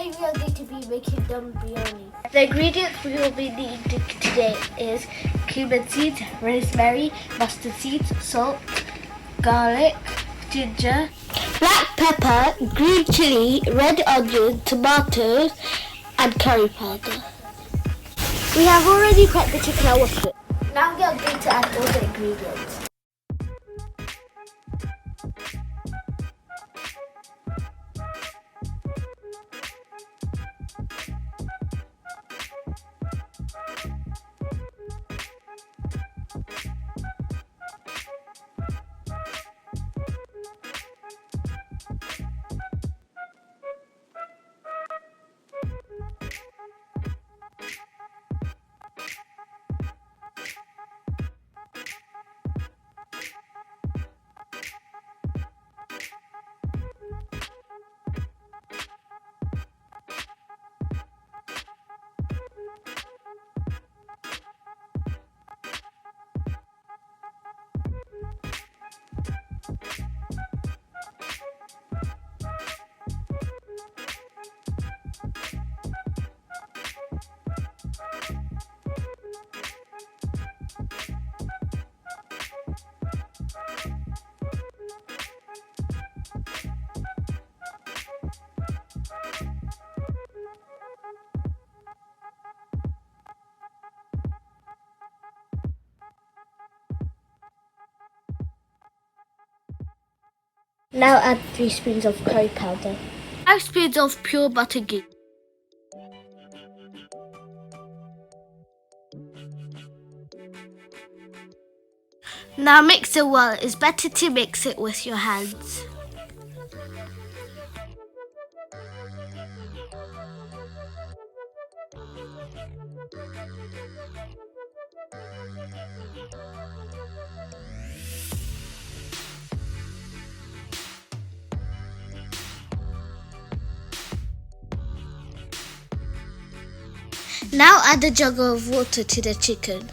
Today we are going to be making dum biryani. The ingredients we will be needing today is cumin seeds, rosemary, mustard seeds, salt, garlic, ginger, black pepper, green chili, red onion, tomatoes and curry powder. We have already prepped the chicken and washed it. Now we are going to add all the ingredients. Now add 3 spoons of curry powder. 5 spoons of pure butter ghee. Now mix it well. It's better to mix it with your hands. Now add a jug of water to the chicken.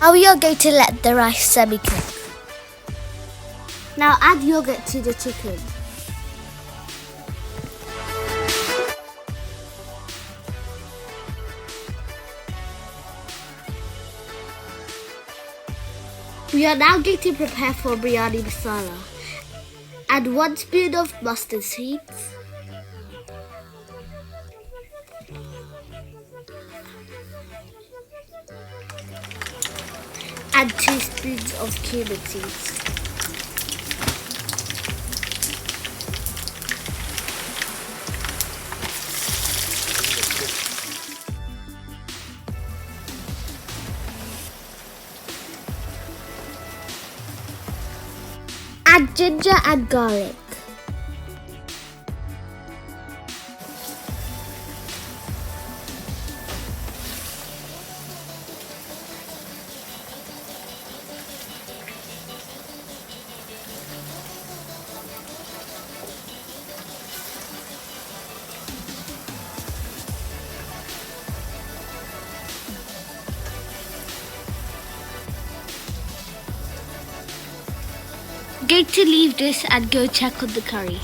Now we are going to let the rice semi-cook. Now add yogurt to the chicken. We are now going to prepare for biryani masala. Add 1 spoon of mustard seeds. Add 2 spoons of cumin seeds. Add ginger and garlic. Going to leave this and go check on the curry.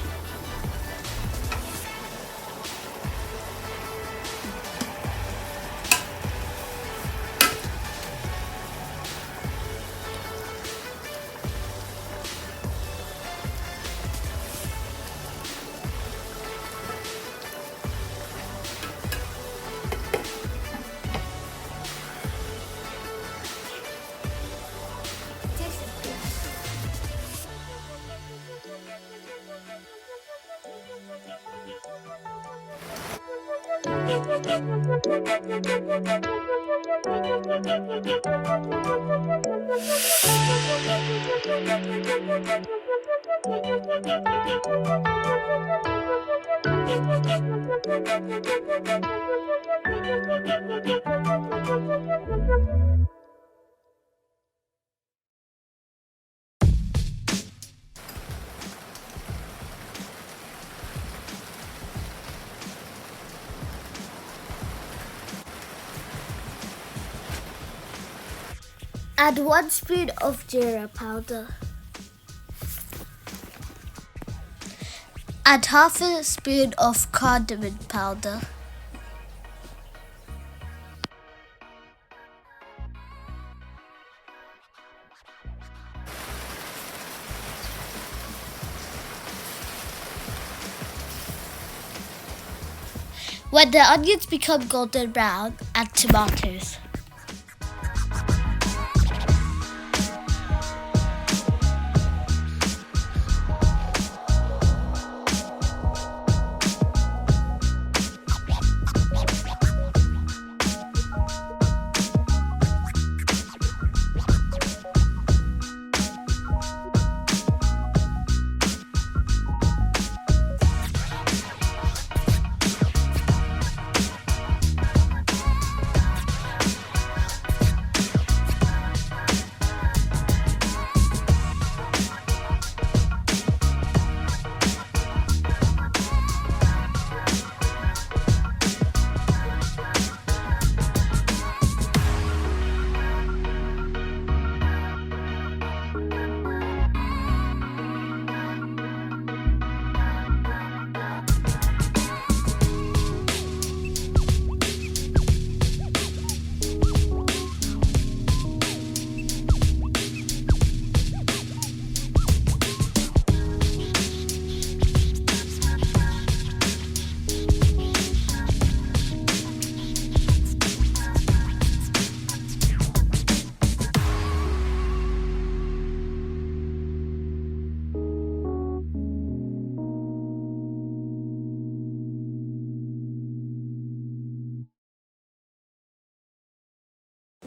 Add 1 spoon of jeera powder. Add half a spoon of cardamom powder. When the onions become golden brown, add tomatoes.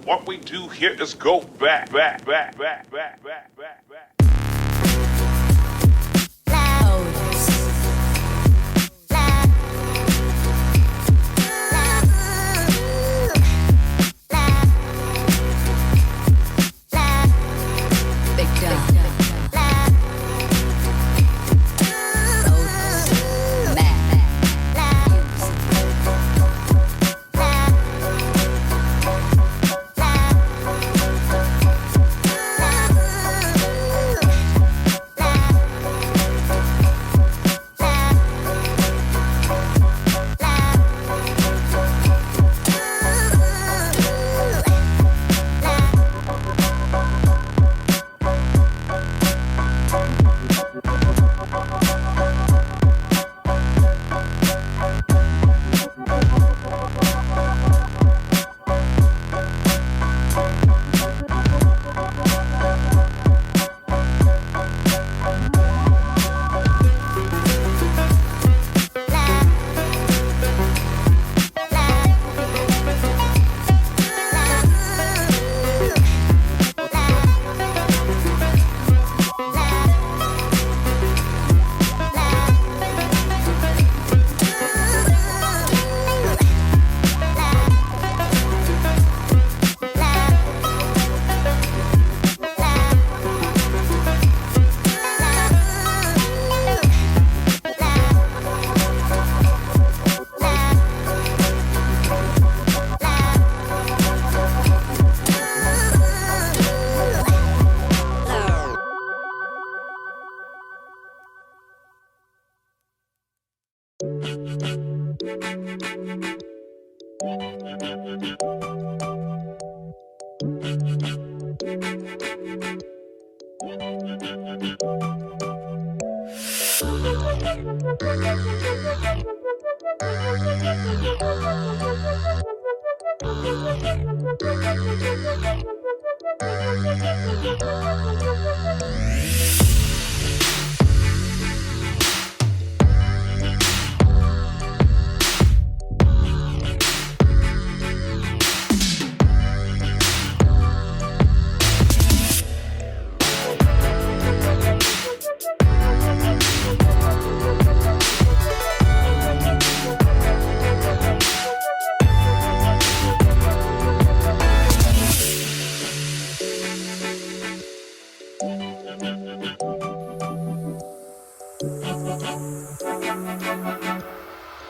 What we do here is go back.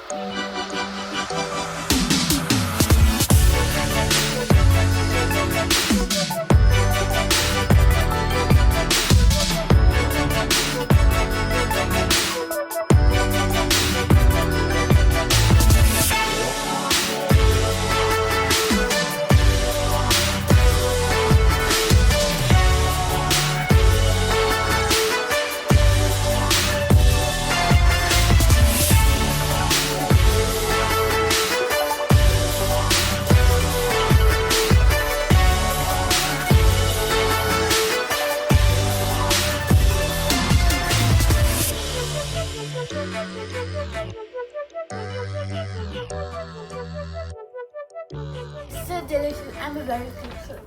So delicious. I'm a very good cook.